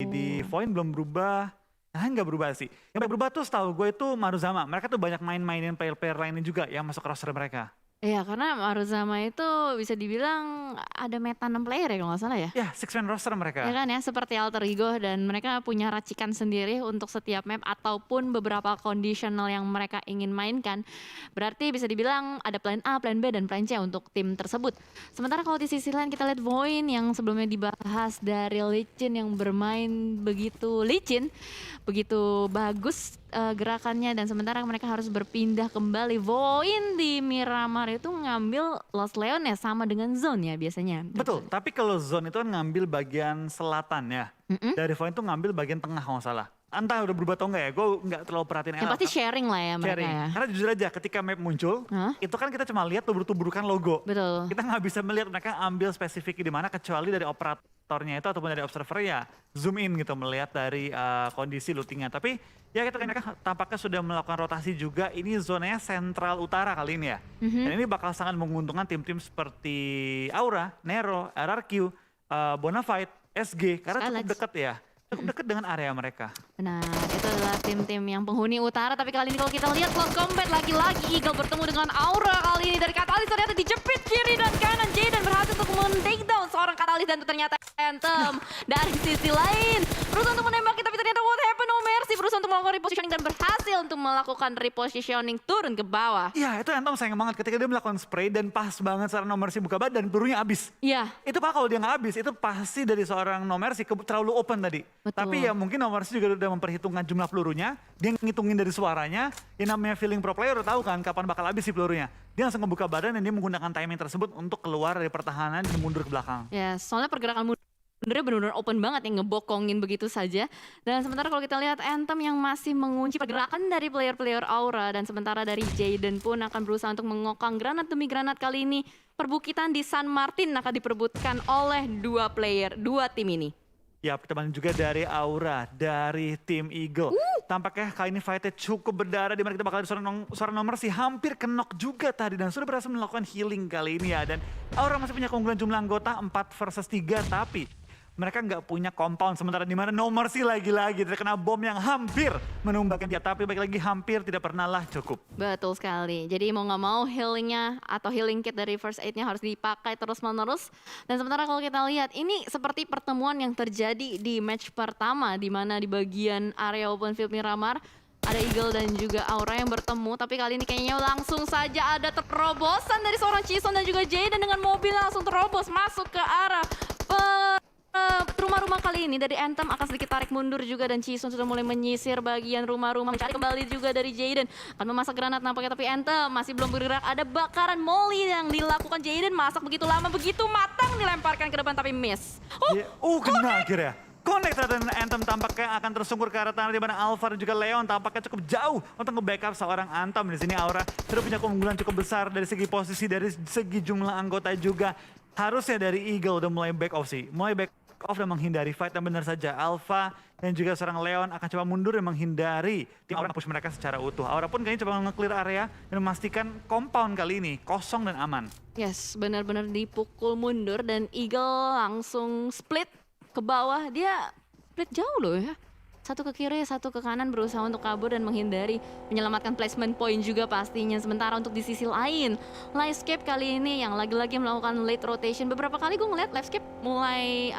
di Oh. Void belum berubah. Nah, nggak berubah sih. Yang berubah tuh setahu gue itu Maruzama. Mereka tuh banyak main-mainin player-player lainnya juga yang masuk roster mereka. Iya, karena Maruzama itu bisa dibilang ada meta 6 player ya kalau nggak salah ya? Ya, six man roster Ya mereka. kan ya, seperti Alter Ego dan mereka punya racikan sendiri untuk setiap map ataupun beberapa conditional yang mereka ingin mainkan. Berarti bisa dibilang ada plan A, plan B, dan plan C untuk tim tersebut. Sementara kalau di sisi lain kita lihat Void yang sebelumnya dibahas dari Licin yang bermain begitu licin, begitu bagus gerakannya, dan sementara mereka harus berpindah kembali. Void di Miramar itu ngambil Lost Leon ya, sama dengan Zone ya biasanya. Betul, tapi kalau zone itu kan ngambil bagian selatan ya. Mm-mm. Dari Void itu ngambil bagian tengah kalau nggak salah. Entah udah berubah atau enggak ya, gue nggak terlalu perhatiin Yang pasti sharing lah ya mereka sharing. ya. Karena jujur aja ketika map muncul, Hah? itu kan kita cuma lihat tubruk-tubrukan logo. Betul. Kita nggak bisa melihat mereka ambil spesifik di mana kecuali dari operatornya itu ataupun dari observer ya zoom in gitu melihat dari kondisi lootingnya. Tapi ya kita mereka tampaknya sudah melakukan rotasi juga. Ini zonanya sentral utara kali ini ya. Mhm. Dan ini bakal sangat menguntungkan tim-tim seperti Aura, Nero, RRQ, Bonafide, SG karena cukup Skylights. dekat ya. Cukup dekat dengan area mereka. Benar, itu adalah tim-tim yang penghuni utara. Tapi kali ini kalau kita lihat close combat, lagi-lagi Eagle bertemu dengan Aura kali ini. Dari Katalis ternyata dijepit kiri dan kanan. Jaden berhasil untuk men-takedown seorang Katalis, dan itu ternyata Anthem. Dari sisi lain berusaha untuk menembak, tapi ternyata what happened, No Mercy berusaha untuk melakukan repositioning dan berhasil untuk melakukan repositioning turun ke bawah. Iya itu Anthem sayang banget ketika dia melakukan spray dan pas banget secara No Mercy buka badan pelurunya habis. Iya, Itu pak kalau dia nggak habis itu pasti dari seorang No Mercy terlalu open tadi. Betul. Tapi ya mungkin No Mercy juga udah memperhitungkan jumlah pelurunya. Dia ngitungin dari suaranya. Yang namanya feeling pro player udah tahu kan kapan bakal habis si pelurunya. Dia langsung ngebuka badan dan dia menggunakan timing tersebut untuk keluar dari pertahanan dan mundur ke belakang. ya soalnya pergerakan mundurnya benar-benar open banget yang ngebokongin begitu saja. Dan sementara kalau kita lihat Anthem yang masih mengunci pergerakan dari player-player Aura, dan sementara dari Jaden pun akan berusaha untuk mengokang granat demi granat. Kali ini perbukitan di San Martin akan diperebutkan oleh dua tim ini. Ya pertemuan juga dari Aura, dari tim Eagle. Tampaknya kali ini fightnya cukup berdarah di mana kita bakal ada seorang nomor sih hampir kenok juga tadi dan sudah berhasil melakukan healing kali ini ya. Dan Aura masih punya keunggulan jumlah anggota 4 versus 3 tapi mereka nggak punya compound, sementara di mana No Mercy lagi-lagi terkena bom yang hampir menumbangkan dia, tapi balik lagi hampir tidak pernah lah cukup. Betul sekali. Jadi mau nggak mau healingnya atau healing kit dari first aid-nya harus dipakai terus-menerus. Dan sementara kalau kita lihat ini seperti pertemuan yang terjadi di match pertama, di mana di bagian area open field Miramar ada Eagle dan juga Aura yang bertemu, tapi kali ini kayaknya langsung saja ada terobosan dari seorang Chison dan juga Jaden dengan mobil langsung terobos masuk ke arah rumah-rumah. Kali ini dari Anthem akan sedikit tarik mundur juga, dan Chison sudah mulai menyisir bagian rumah-rumah, mencari kembali juga dari Jaden, akan memasak granat nampaknya, tapi Anthem masih belum bergerak. Ada bakaran molly yang dilakukan Jaden, masak begitu lama, begitu matang, dilemparkan ke depan tapi miss. Kena akhirnya. Connect dan Anthem tampaknya akan tersungkur ke arah tanah di mana Alpha dan juga Leon tampaknya cukup jauh untuk nge-backup seorang Anthem. Di sini Aura sudah punya keunggulan cukup besar dari segi posisi, dari segi jumlah anggota juga. Harusnya dari Eagle udah mulai back off sih. Mulai back off dan menghindari fight, dan benar saja Alpha dan juga seorang Leon akan coba mundur dan menghindari tim Aura push mereka secara utuh. Aura pun kayaknya coba nge-clear area dan memastikan compound kali ini kosong dan aman. Yes, benar-benar dipukul mundur, dan Eagle langsung split ke bawah. Dia split jauh loh ya. Satu ke kiri, satu ke kanan, berusaha untuk kabur dan menghindari, menyelamatkan placement point juga pastinya. Sementara untuk di sisi lain, Livescape kali ini yang lagi-lagi melakukan late rotation. Beberapa kali gue ngeliat Livescape mulai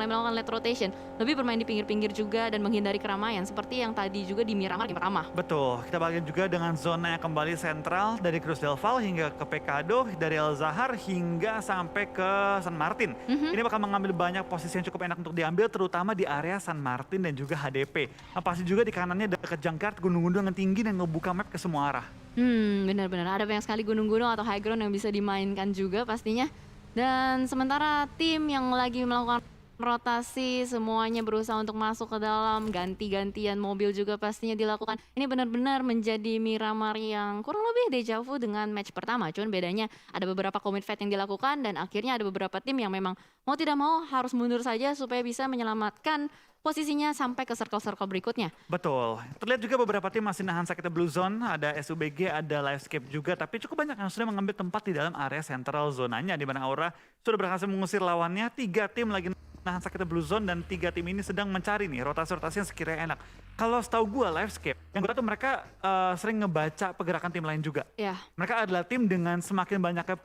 melakukan late rotation, lebih bermain di pinggir-pinggir juga dan menghindari keramaian seperti yang tadi juga di Miramar game pertama. Betul, kita bagian juga dengan zona yang kembali sentral dari Cruz del Val hingga ke Pecado, dari El Zahar hingga sampai ke San Martin. Ini bakal mengambil banyak posisi yang cukup enak untuk diambil, terutama di area San Martin dan juga HDP. Nah, pasti juga di kanannya dekat jangkar gunung-gunung yang tinggi dan ngebuka map ke semua arah. Benar-benar ada banyak sekali gunung-gunung atau high ground yang bisa dimainkan juga pastinya. Dan sementara tim yang lagi melakukan rotasi semuanya berusaha untuk masuk ke dalam, ganti-gantian mobil juga pastinya dilakukan. Ini benar-benar menjadi Miramar yang kurang lebih deja vu dengan match pertama. Cuman bedanya ada beberapa commit fight yang dilakukan, dan akhirnya ada beberapa tim yang memang mau tidak mau harus mundur saja supaya bisa menyelamatkan posisinya sampai ke circle-circle berikutnya. Betul. Terlihat juga beberapa tim masih nahan sakitnya Blue Zone, ada SUBG, ada Livescape juga, tapi cukup banyak yang sudah mengambil tempat di dalam area central zonanya, di mana Aura sudah berhasil mengusir lawannya. 3 tim lagi nahan sakitnya Blue Zone dan 3 tim ini sedang mencari nih rotasi-rotasi yang sekiranya enak. Kalau setahu gue Livescape, yang gue tahu tuh mereka sering ngebaca pergerakan tim lain juga. Ya, Mereka adalah tim dengan semakin banyaknya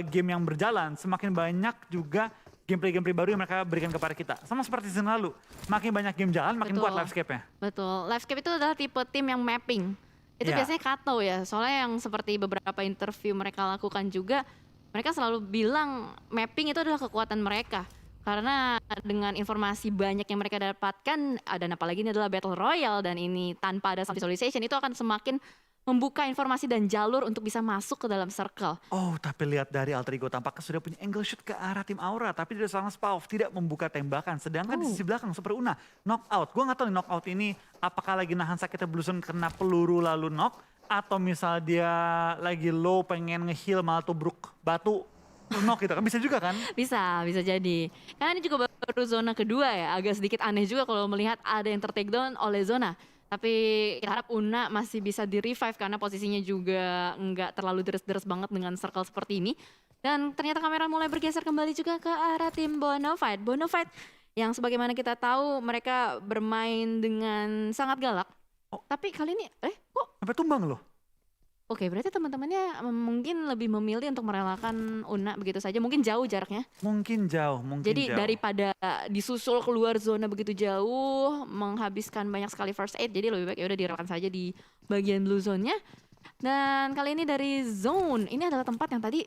game yang berjalan, semakin banyak juga gameplay-gameplay baru yang mereka berikan kepada kita. Sama seperti season lalu, makin banyak game jalan, makin Betul. kuat Livescape-nya. betul. Livescape itu adalah tipe tim yang mapping. Itu Ya. biasanya Kato ya, soalnya yang seperti beberapa interview mereka lakukan juga, mereka selalu bilang mapping itu adalah kekuatan mereka. Karena dengan informasi banyak yang mereka dapatkan, dan apalagi ini adalah Battle Royale dan ini tanpa ada sound visualization, itu akan semakin membuka informasi dan jalur untuk bisa masuk ke dalam circle. Oh, tapi lihat dari Alter Ego tampaknya sudah punya angle shoot ke arah tim Aura. Tapi dari seorang Spav tidak membuka tembakan. Sedangkan di sisi belakang Super Una, knockout. Gue gak tahu nih knockout ini apakah lagi nahan sakitnya Blue Zone kena peluru lalu knock. Atau misal dia lagi low pengen nge-heal malah tubruk batu. Knock gitu kan, bisa juga kan? Bisa jadi. Karena ini juga baru zona kedua ya, agak sedikit aneh juga kalau melihat ada yang ter-takedown oleh zona. Tapi kita harap Una masih bisa di-revive karena posisinya juga nggak terlalu deres-deres banget dengan circle seperti ini. Dan ternyata kamera mulai bergeser kembali juga ke arah tim Bonafide. Bonafide yang sebagaimana kita tahu mereka bermain dengan sangat galak. Oh. Tapi kali ini, kok Sampai tumbang loh. oke, berarti teman-temannya mungkin lebih memilih untuk merelakan Una begitu saja. Mungkin jauh jaraknya. Mungkin jauh, mungkin Jadi jauh. daripada disusul keluar zona begitu jauh, menghabiskan banyak sekali first aid, jadi lebih baik ya udah direlakan saja di bagian blue zone-nya. Dan kali ini dari zone, ini adalah tempat yang tadi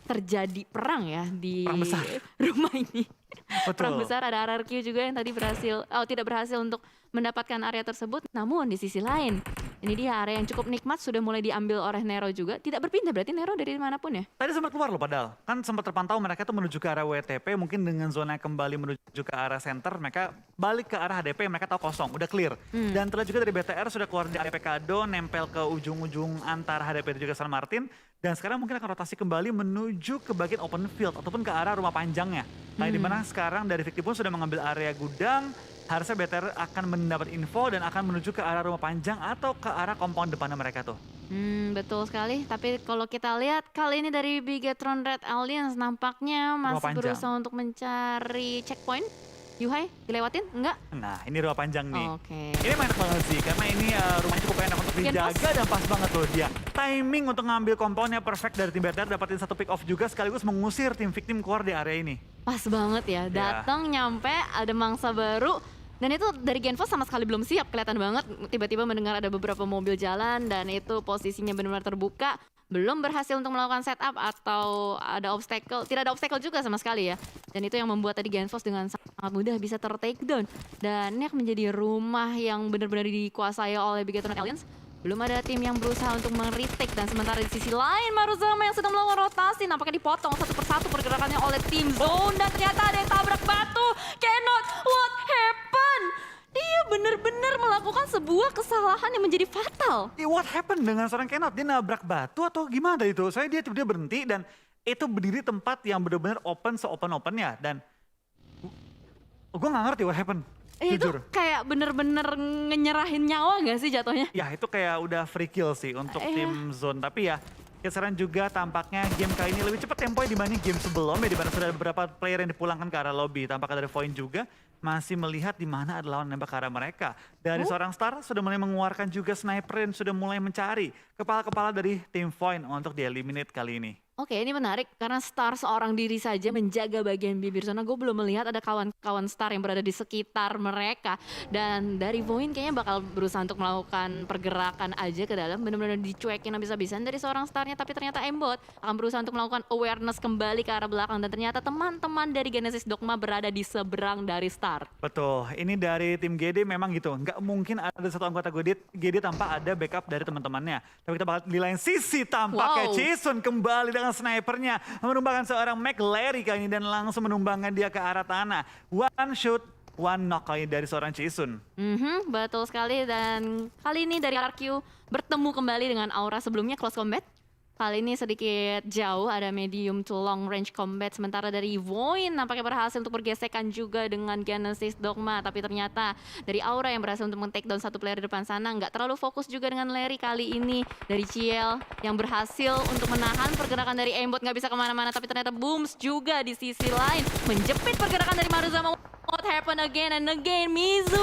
terjadi perang ya di Perang besar. rumah ini. Betul. Perang besar, ada RRQ juga yang tadi tidak berhasil untuk mendapatkan area tersebut. Namun di sisi lain, ini dia area yang cukup nikmat sudah mulai diambil oleh Nero juga. Tidak berpindah berarti Nero dari manapun ya. Tadi sempat keluar loh padahal. Kan sempat terpantau mereka tuh menuju ke arah WTP. Mungkin dengan zona yang kembali menuju ke arah center. Mereka balik ke arah HDP yang mereka tahu kosong. Udah clear. Dan terlihat juga dari BTR sudah keluar dari area Kado. Nempel ke ujung-ujung antara HDP dan juga San Martin. Dan sekarang mungkin akan rotasi kembali menuju ke bagian open field. Ataupun ke arah rumah panjangnya. Nah dimana sekarang dari Victim pun sudah mengambil area gudang. Harusnya BTR akan mendapat info dan akan menuju ke arah rumah panjang atau ke arah compound depannya mereka tuh. Betul sekali. Tapi kalau kita lihat kali ini dari Bigetron Red Alliance nampaknya masih panjang. berusaha untuk mencari checkpoint. Yuhai, dilewatin? Enggak? Nah ini rumah panjang nih. Oke. Ini enak banget sih, karena ini rumahnya cukup enak untuk Dan dijaga pas. dan pas banget loh dia. Timing untuk ngambil komponnya perfect dari tim BTR, dapatin satu pick off juga sekaligus mengusir tim Victim keluar di area ini. Pas banget ya. Datang nyampe ada mangsa baru. Dan itu dari Genfos sama sekali belum siap, kelihatan banget tiba-tiba mendengar ada beberapa mobil jalan dan itu posisinya benar-benar terbuka. Belum berhasil untuk melakukan setup atau ada obstacle, tidak ada obstacle juga sama sekali ya. Dan itu yang membuat tadi Genfos dengan sangat mudah bisa ter-takedown. Dan ini akan menjadi rumah yang benar-benar dikuasai oleh Bigetron Alliance. Belum ada tim yang berusaha untuk men-retake dan sementara di sisi lain Maruzama yang sedang melakukan rotasi nampaknya dipotong satu persatu pergerakannya oleh tim Zone dan ternyata ada yang tabrak batu. Cannot, what happened? Dia benar-benar melakukan sebuah kesalahan yang menjadi fatal. What happened dengan seorang Kenot? Dia nabrak batu atau gimana itu? Saya dia tiba-tiba berhenti dan itu berdiri tempat yang benar-benar open se-open-opennya. Dan gue gak ngerti what happened. Itu Jujur. kayak bener-bener nyerahin nyawa gak sih jatuhnya? Ya itu kayak udah free kill sih untuk Iya. tim Zone. Tapi ya sekarang juga tampaknya game kali ini lebih cepat temponya dibanding game sebelumnya. Di mana sudah ada beberapa player yang dipulangkan ke arah lobby. Tampaknya dari Void juga masih melihat di mana ada lawan nembak ke arah mereka. Dari seorang Star sudah mulai mengeluarkan juga sniper dan sudah mulai mencari kepala-kepala dari tim Void untuk di-eliminate kali ini. Oke, ini menarik karena Star seorang diri saja menjaga bagian bibir zona. Gue belum melihat ada kawan-kawan Star yang berada di sekitar mereka. Dan dari Voin kayaknya bakal berusaha untuk melakukan pergerakan aja ke dalam. Benar-benar dicuekin habis-habisan dari seorang Starnya. Tapi ternyata Embot akan berusaha untuk melakukan awareness kembali ke arah belakang. Dan ternyata teman-teman dari Genesis Dogma berada di seberang dari Star. Betul, ini dari tim GD memang gitu. Nggak mungkin ada satu anggota GD tanpa ada backup dari teman-temannya. Tapi kita bakal di lain sisi tampaknya Wow. Jason kembali dengan snipernya. Menumbangkan seorang McLary kali ini dan langsung menumbangkan dia ke arah tanah. One shot, one knock kali ini dari seorang Jason. Betul sekali dan kali ini dari RQ bertemu kembali dengan Aura sebelumnya close combat. Kali ini sedikit jauh, ada medium to long range combat. Sementara dari Void nampaknya berhasil untuk bergesekan juga dengan Genesis Dogma. Tapi ternyata dari Aura yang berhasil untuk men-take down satu player di depan sana. Nggak terlalu fokus juga dengan Larry kali ini. Dari Ciel yang berhasil untuk menahan pergerakan dari Aimbot. Nggak bisa kemana-mana, tapi ternyata Booms juga di sisi lain. Menjepit pergerakan dari Maruzama. What happened again and again? Mizu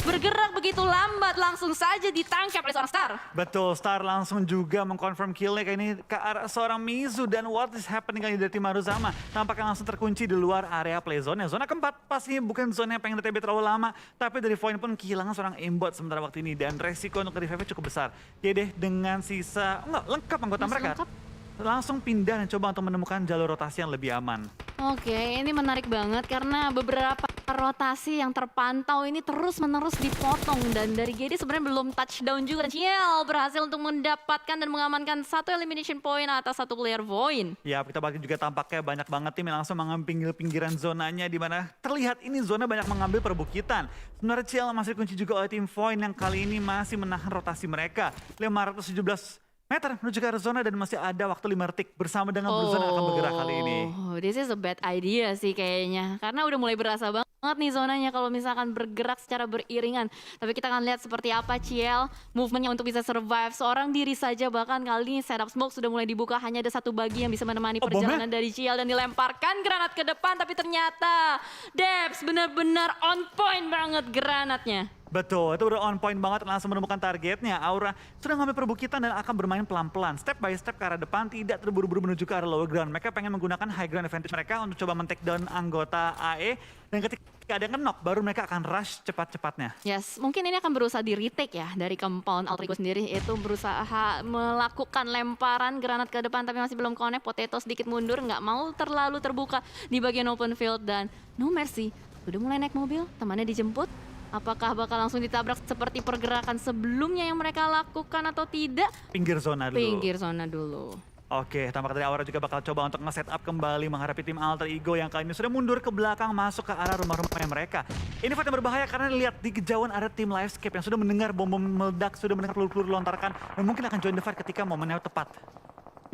bergerak begitu lambat, langsung saja ditangkap oleh seorang Star. Betul, Star langsung juga mengkonfirm killnya kali ini ke arah seorang Mizu. Dan what is happening kali ini dari tim Maruzama? Tampaknya langsung terkunci di luar area play zone. Zona keempat pastinya bukan zona yang pengen DTB terlalu lama. Tapi dari Void pun kehilangan seorang aimbot sementara waktu ini. Dan resiko untuk revive cukup besar. Ya deh, dengan sisa, lengkap anggota Masih mereka. lengkap? Langsung pindah dan coba untuk menemukan jalur rotasi yang lebih aman. Oke, ini menarik banget karena beberapa rotasi yang terpantau ini terus-menerus dipotong. Dan dari GD sebenarnya belum touchdown juga. Ciel berhasil untuk mendapatkan dan mengamankan satu elimination point atas satu player Void. Ya, kita bagi juga tampaknya banyak banget tim yang langsung mengambil pinggiran zonanya di mana terlihat ini zona banyak mengambil perbukitan. Sebenarnya Ciel masih kunci juga oleh tim Void yang kali ini masih menahan rotasi mereka. 517 meter menuju ke arah zona dan masih ada waktu 5 detik bersama dengan Blue Zone yang akan bergerak kali ini. Oh, this is a bad idea sih kayaknya. Karena udah mulai berasa banget nih zonanya kalau misalkan bergerak secara beriringan. Tapi kita akan lihat seperti apa Ciel movementnya untuk bisa survive seorang diri saja. Bahkan kali ini setup smoke sudah mulai dibuka. Hanya ada satu bagi yang bisa menemani perjalanan dari Ciel dan dilemparkan granat ke depan. Tapi ternyata Debs benar-benar on point banget granatnya. Betul, itu udah on point banget langsung menemukan targetnya. Aura sudah ngambil perbukitan dan akan bermain pelan-pelan. Step by step ke arah depan, tidak terburu-buru menuju ke arah lower ground. Mereka pengen menggunakan high ground advantage mereka untuk coba men-take down anggota AE. Dan ketika ada yang knock, baru mereka akan rush cepat-cepatnya. Yes, mungkin ini akan berusaha di retake ya dari compound Alter Ego sendiri. Itu berusaha melakukan lemparan granat ke depan tapi masih belum connect. Potato sedikit mundur, nggak mau terlalu terbuka di bagian open field. Dan no mercy, udah mulai naik mobil, temannya dijemput. Apakah bakal langsung ditabrak seperti pergerakan sebelumnya yang mereka lakukan atau tidak? Pinggir zona dulu. Pinggir zona dulu. Oke, tampaknya dari Aura juga bakal coba untuk nge-set up kembali menghadapi tim Alter Ego yang kali ini sudah mundur ke belakang masuk ke arah rumah-rumahnya mereka. Ini fight yang berbahaya karena lihat di kejauhan ada tim Livescape yang sudah mendengar bom-bom meledak, sudah mendengar peluru-peluru lontarkan dan mungkin akan join the fight ketika momennya tepat.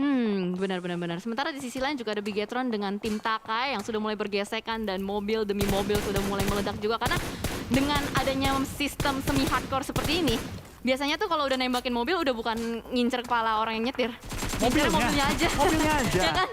Benar. Sementara di sisi lain juga ada Bigetron dengan tim Takai yang sudah mulai bergesekan dan mobil demi mobil sudah mulai meledak juga karena dengan adanya sistem semi hardcore seperti ini, biasanya tuh kalau udah nembakin mobil udah bukan ngincer kepala orang yang nyetir. Ngincernya mobilnya aja. Mobilnya aja. Ya kan?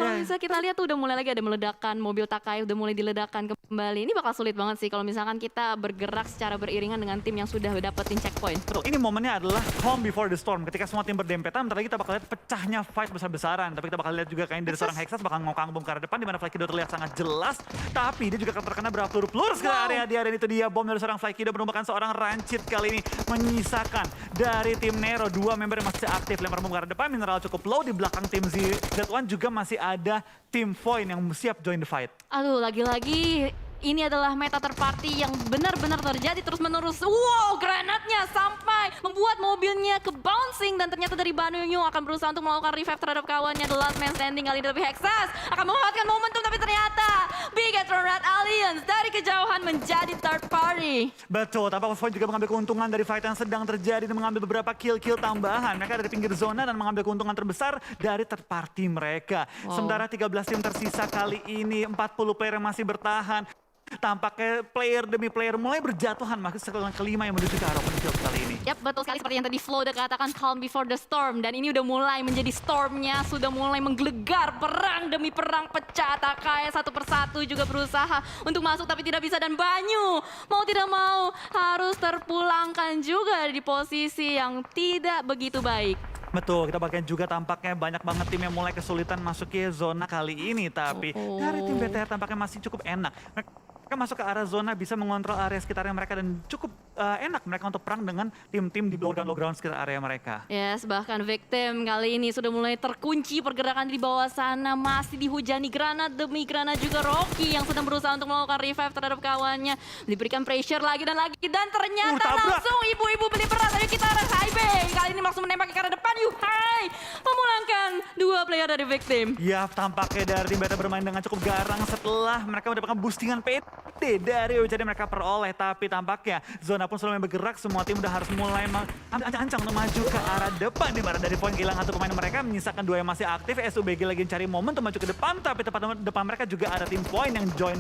Kalau bisa kita lihat tuh udah mulai lagi ada meledakan, mobil Takai udah mulai diledakkan kembali. Ini bakal sulit banget sih kalau misalkan kita bergerak secara beriringan dengan tim yang sudah dapetin checkpoint. Betul, ini momennya adalah calm before the storm. Ketika semua tim berdempetan, bentar lagi kita bakal lihat pecahnya fight besar-besaran. Tapi kita bakal lihat juga kayaknya dari seorang Hexas bakal ngokang bom ke arah depan, di mana Flykido terlihat sangat jelas. Tapi dia juga akan terkena berapa peluru ke area dia. Dan itu dia bom dari seorang Flykido merupakan seorang Rancid kali ini. Menyisakan dari tim Nero, 2 member yang masih aktif. Lempar bom ke arah depan, mineral cukup low. Di belakang tim Z1 juga masih ada tim Void yang siap join the fight. Aduh, lagi-lagi ini adalah meta third party yang benar-benar terjadi terus-menerus. Wow, granatnya sampai membuat mobilnya ke bouncing dan ternyata dari Banunyu akan berusaha untuk melakukan revive terhadap kawannya. The last man standing kali ini tapi Hexas akan memanfaatkan momentum tapi ternyata Bigetron Red Alliance dari kejauhan menjadi third party. Betul, tampaknya Void juga mengambil keuntungan dari fight yang sedang terjadi dan mengambil beberapa kill-kill tambahan. Mereka dari pinggir zona dan mengambil keuntungan terbesar dari third party mereka. Sementara 13 tim tersisa kali ini, 40 player yang masih bertahan. Tampaknya player demi player mulai berjatuhan masuk setelah kelima yang menuju ke arah open field kali ini. Yap, betul sekali seperti yang tadi Flo udah katakan, calm before the storm. Dan ini udah mulai menjadi stormnya, sudah mulai menggelegar perang demi perang pecah. Takai satu persatu juga berusaha untuk masuk tapi tidak bisa. Dan Banyu mau tidak mau harus terpulangkan juga di posisi yang tidak begitu baik. Betul, kita bahkan juga tampaknya banyak banget tim yang mulai kesulitan masuk ke zona kali ini. Tapi dari tim BTR tampaknya masih cukup enak. Mereka masuk ke arah zona, bisa mengontrol area sekitarnya mereka dan cukup enak mereka untuk perang dengan tim-tim di low ground sekitar area mereka. Yes, bahkan Victim kali ini sudah mulai terkunci pergerakan di bawah sana. Masih dihujani granat demi granat juga Rocky yang sedang berusaha untuk melakukan revive terhadap kawannya. Diberikan pressure lagi dan lagi. Dan ternyata langsung ibu-ibu beli beras. Ayo kita arah highway. Kali ini langsung menembak ke arah depan. depan Yuhai memulangkan 2 player dari victim. Ya, tampaknya dari tim Beta bermain dengan cukup garang setelah mereka mendapatkan boostingan PT dari jadi mereka peroleh. Tapi tampaknya zona pun sudah mulai bergerak, semua tim udah harus mulai ancang-ancang untuk maju ke arah depan. Di mana dari poin kehilangan 1 pemain mereka, menyisakan 2 yang masih aktif. SUBG lagi cari momen untuk maju ke depan, tapi tepat depan mereka juga ada tim poin yang join.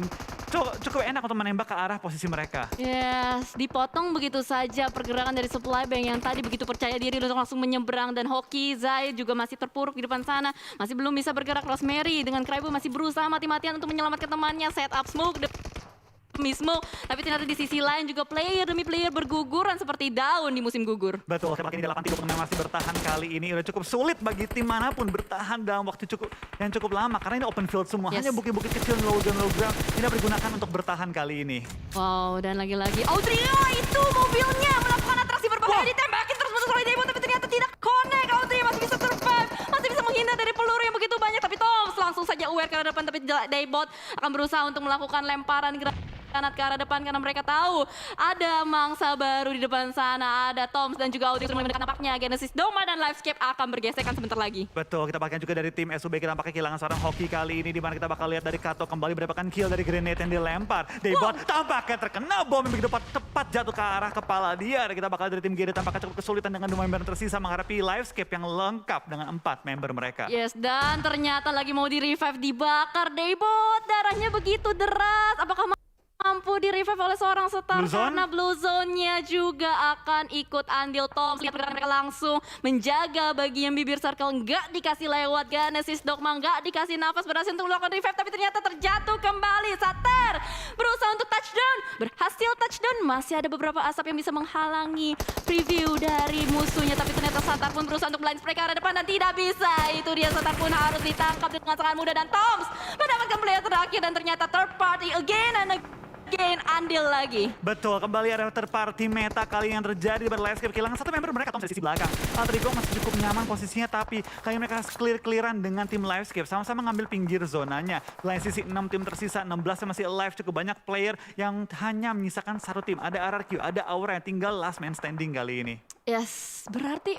Cukup enak untuk menembak ke arah posisi mereka. Yes, dipotong begitu saja pergerakan dari supply bank yang tadi begitu percaya diri untuk langsung menyeberang, dan Hoki Zai juga masih terpuruk di depan sana, masih belum bisa bergerak. Rosemary dengan Kraibu masih berusaha mati-matian untuk menyelamatkan temannya, set up smoke demi smoke, tapi ternyata di sisi lain juga player demi player berguguran seperti daun di musim gugur. Betul, tembak ini 8-3 yang masih bertahan kali ini udah cukup sulit bagi tim manapun bertahan dalam waktu yang cukup lama karena ini open field semua, hanya bukit-bukit kecil low ground tidak digunakan untuk bertahan kali ini. Wow, dan lagi-lagi Audrey, itu mobilnya melakukan atraksi berbahaya, ditembakin terus menerus oleh Daemon, tapi ternyata tidak connect. Audrey masih bisa survive, masih bisa menghindar dari peluru yang begitu banyak, tapi Toms langsung saja aware ke arah depan, tapi Daebot akan berusaha untuk melakukan lemparan granat ke arah depan karena mereka tahu ada mangsa baru di depan sana, ada Toms dan juga Audrey mulai mendekat. Nampaknya Genesis Doma dan Livescape akan bergesekan sebentar lagi. Betul, kita bakal juga dari tim SUBG tampaknya kehilangan seorang Hoki kali ini, di mana kita bakal lihat dari Kato kembali mendapatkan kill dari grenade yang dilempar. Daebot tampaknya terkena bom yang begitu tepat jatuh ke arah kepala dia. Dan kita bakal dari tim GD tampaknya cukup kesulitan dengan 2 member tersisa menghadapi Livescape yang lengkap dengan 4 member mereka. Yes, dan ternyata lagi mau di-revive, dibakar Daebot, darahnya begitu deras. Apakah mampu di-revive oleh seorang star? Karena Blue Zone-nya juga akan ikut andil. Tom lihat pergerakan mereka langsung menjaga bagian bibir circle, nggak dikasih lewat. Genesis Dogma nggak dikasih nafas, berhasil untuk melakukan revive, tapi ternyata terjatuh kembali. Sater berusaha untuk touchdown, berhasil touchdown. Masih ada beberapa asap yang bisa menghalangi preview dari musuhnya, tapi ternyata Satar pun berusaha untuk blind spray ke arah depan dan tidak bisa. Itu dia, Satar pun harus ditangkap dengan sangat mudah, dan Toms mendapatkan player terakhir, dan ternyata third party again and again andil lagi. Betul, kembali ada third party meta kali yang terjadi di Livescape. Kehilangan 1 member mereka, Toms dari sisi belakang. Trigo masih cukup nyaman posisinya, tapi kali mereka clear-clearan dengan tim Livescape. Sama-sama ngambil pinggir zonanya. Di lain sisi 6 tim tersisa, 16 yang masih alive. Cukup banyak player yang hanya menyisakan 1 tim. Ada RRQ, ada Aura yang tinggal last man standing kali ini. Yes, berarti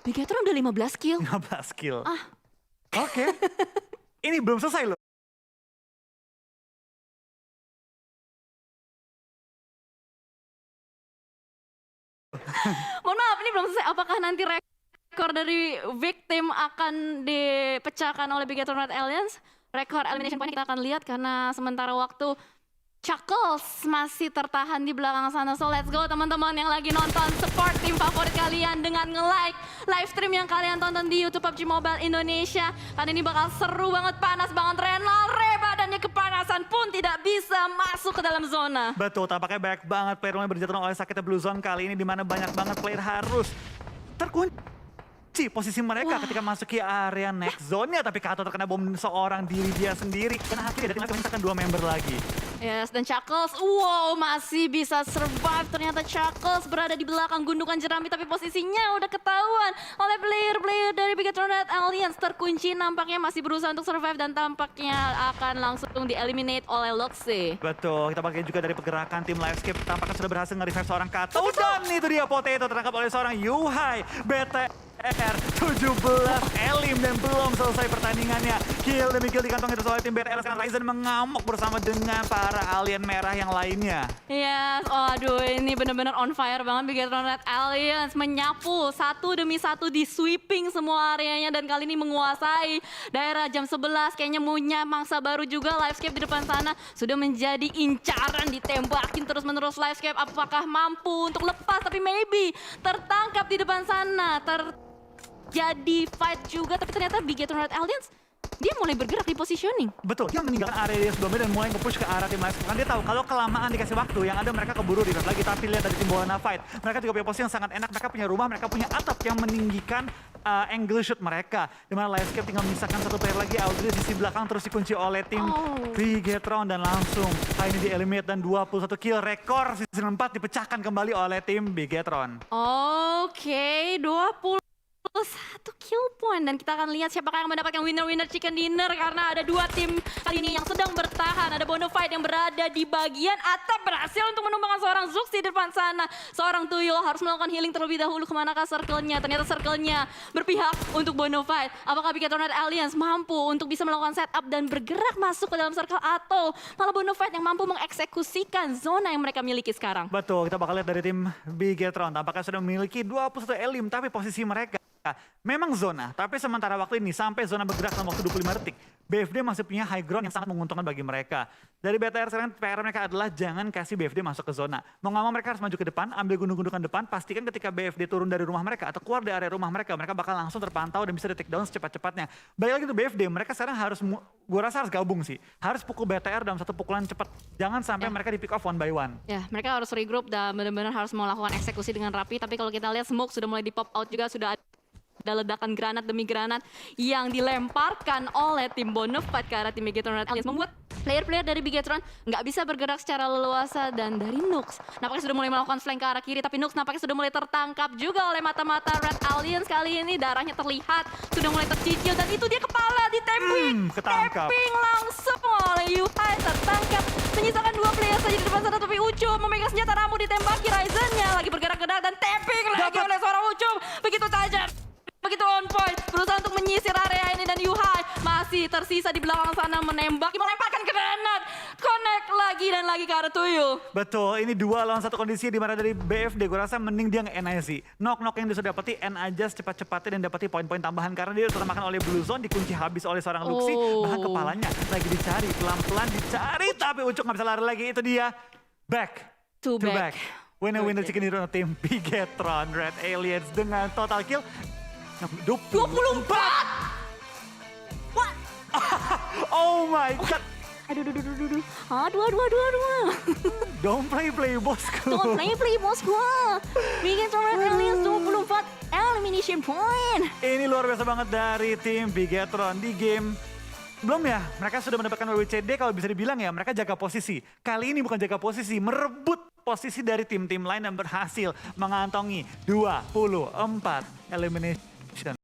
Bigetron udah 15 kill. 15 kill. Oke. Ini belum selesai loh. Mohon maaf, ini belum selesai. Apakah nanti rekor dari victim akan dipecahkan oleh Bigetron Red Alliance? Rekor elimination point kita akan lihat, karena sementara waktu Chuckles masih tertahan di belakang sana. So let's go teman-teman yang lagi nonton, support tim favorit kalian dengan nge-like live stream yang kalian tonton di YouTube PUBG Mobile Indonesia. Karena ini bakal seru banget, panas banget. Renal badannya kepanasan pun tidak bisa masuk ke dalam zona. Betul, tampaknya banyak banget player mulai berjatuhan oleh sakitnya Blue Zone kali ini, di mana banyak banget player harus terkunci posisi mereka ketika masuk ke area next zone-nya, tapi Kato terkena bom seorang diri dia sendiri. Dan akhirnya dari menyisakan 2 member lagi. Yes, dan Chuckles, wow, masih bisa survive. Ternyata Chuckles berada di belakang gundukan jerami, tapi posisinya udah ketahuan oleh player-player dari Bigetron Red Alliance. Terkunci, nampaknya masih berusaha untuk survive, dan tampaknya akan langsung di-eliminate oleh Loxi. Betul, kita pakai juga dari pergerakan tim Livescape. Tampaknya sudah berhasil nge-revive seorang Kato. Dan itu dia Potato tertangkap oleh seorang Yuhai. BTR 17 elim, dan belum selesai pertandingannya. Kill demi kill dikantongi terus oleh tim BTR. Sekarang Ryzen mengamuk bersama dengan para alien merah yang lainnya. Yes, aduh, ini benar-benar on fire banget. Bigetron Red Alliance menyapu satu demi satu, di sweeping semua areanya, dan kali ini menguasai daerah jam 11. Kayaknya punya mangsa baru juga. Livescape di depan sana sudah menjadi incaran, ditembakin terus-menerus. Livescape apakah mampu untuk lepas, tapi maybe tertangkap di depan sana. Jadi fight juga, tapi ternyata Bigetron Red Alliance dia mulai bergerak di positioning. Betul, dia meninggalkan area dia sebelumnya dan mulai nge-push ke arah tim Livescape. Kan dia tahu kalau kelamaan dikasih waktu, yang ada mereka keburu revive lagi. Tapi lihat dari tim Buana Fight, mereka juga punya posisi yang sangat enak. Mereka punya rumah, mereka punya atap yang meninggikan angle shoot mereka. Dimana Livescape tinggal menyisakan 1 player lagi, Audrey di sisi belakang terus dikunci oleh tim Bigetron, dan langsung kali ini di-eliminate, dan 21 kill, rekor season 4 dipecahkan kembali oleh tim Bigetron. Oke, 21 1 kill point, dan kita akan lihat siapakah yang mendapatkan winner chicken dinner karena ada 2 tim kali ini yang sedang bertahan. Ada Bonafide yang berada di bagian atap berhasil untuk menumbangkan seorang Zux di depan sana. Seorang Tuyul harus melakukan healing terlebih dahulu. Kemanakah circle-nya? Ternyata circle-nya berpihak untuk Bonafide. Apakah Bigetron Red Alliance mampu untuk bisa melakukan setup dan bergerak masuk ke dalam circle, atau malah Bonafide yang mampu mengeksekusikan zona yang mereka miliki sekarang? Betul, kita bakal lihat dari tim Bigetron. Tampaknya sudah memiliki 21 elim, tapi posisi mereka memang zona. Tapi sementara waktu ini sampai zona bergerak dalam waktu 25 detik. BFD masih punya high ground yang sangat menguntungkan bagi mereka. Dari BTR sekarang PR mereka adalah jangan kasih BFD masuk ke zona. Mau nggak mau mereka harus maju ke depan, ambil gunung-gunungan depan. Pastikan ketika BFD turun dari rumah mereka atau keluar dari area rumah mereka, mereka bakal langsung terpantau dan bisa di take down secepat-cepatnya. Balik lagi tuh BFD, mereka sekarang harus, gue rasa harus gabung sih. Harus pukul BTR dalam satu pukulan cepat. Jangan sampai mereka di pick off one by one. Ya, mereka harus regroup dan benar-benar harus melakukan eksekusi dengan rapi. Tapi kalau kita lihat smoke sudah mulai di pop out juga, sudah ada ledakan granat demi granat yang dilemparkan oleh tim Bonafide ke arah tim Bigetron Red Alliance, membuat player-player dari Bigetron nggak bisa bergerak secara leluasa. Dan dari Nux nampaknya sudah mulai melakukan flank ke arah kiri, tapi Nux nampaknya sudah mulai tertangkap juga oleh mata-mata Red Alliance. Kali ini darahnya terlihat sudah mulai tercicil, dan itu dia kepala di tapping. Ketangkap. Tapping langsung oleh Yuhai, tertangkap. Menyisakan 2 player saja di depan sana, tapi Ucup memegang senjata Rambo, ditembaki Ryzen-nya lagi bergerak-gerak dan tapping lagi oleh seorang Ucup. Begitu tajam, begitu on point, berusaha untuk menyisir area ini, dan Yuhai masih tersisa di belakang sana menembaki, melemparkan granat, connect lagi dan lagi ke arah Tuyul. Betul, ini 2 lawan 1 kondisi di mana dari BFD gue rasa mending dia nge-end aja sih. Knock-knock yang dia sudah dapati, end aja secepat-cepatnya dan dapati poin-poin tambahan karena dia termakan oleh Blue Zone, dikunci habis oleh seorang Luxi, bahkan kepalanya lagi dicari, pelan-pelan dicari, tapi Ucuk nggak bisa lari lagi. Itu dia, back To to back. back. Winner chicken dinner untuk tim Bigetron Red Alliance dengan total kill 24! What? Oh my god. Aduh. Aduh. Don't play bosku. Don't play bos gua. Bigetron Red Alliance 24 elimination point. Ini luar biasa banget dari tim Bigetron di game sebelumnya. Mereka sudah mendapatkan WWCD, kalau bisa dibilang ya mereka jaga posisi. Kali ini bukan jaga posisi, merebut posisi dari tim-tim lain dan berhasil mengantongi 24 elimination.